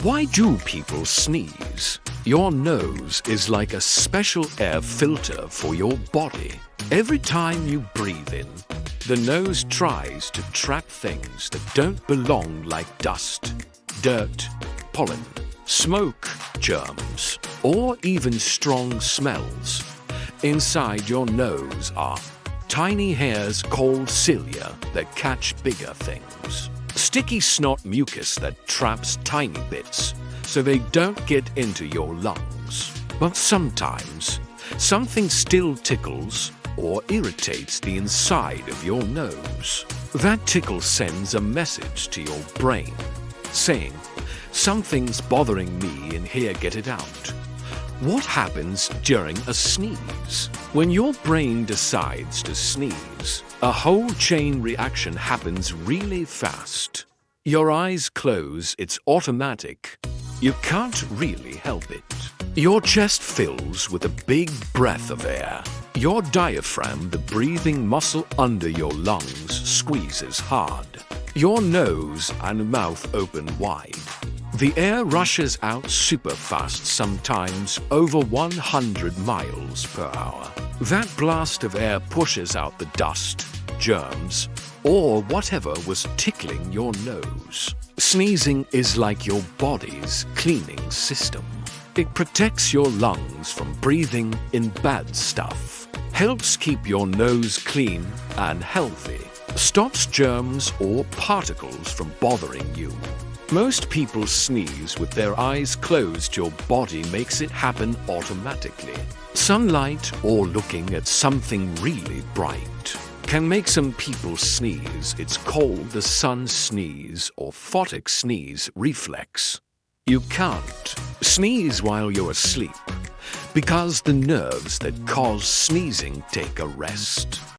Why do people sneeze? Your nose is like a special air filter for your body. Every time you breathe in, the nose tries to trap things that don't belong, like dust, dirt, pollen, smoke, germs, or even strong smells. Inside your nose are tiny hairs called cilia that catch bigger things. Sticky snot mucus that traps tiny bits so they don't get into your lungs. But sometimes something still tickles or irritates the inside of your nose. That tickle sends a message to your brain saying, "Something's bothering me in here, get it out." What happens during a sneeze? When your brain decides to sneeze, a whole chain reaction happens really fast. Your eyes close, it's automatic. You can't really help it. Your chest fills with a big breath of air. Your diaphragm, the breathing muscle under your lungs, squeezes hard. Your nose and mouth open wide. The air rushes out super fast, sometimes over 100 miles per hour. That blast of air pushes out the dust, germs, or whatever was tickling your nose. Sneezing is like your body's cleaning system. It protects your lungs from breathing in bad stuff, helps keep your nose clean and healthy, stops germs or particles from bothering you. Most people sneeze with their eyes closed. Your body makes it happen automatically. Sunlight or looking at something really bright can make some people sneeze. It's called the sun sneeze or photic sneeze reflex. You can't sneeze while you're asleep because the nerves that cause sneezing take a rest.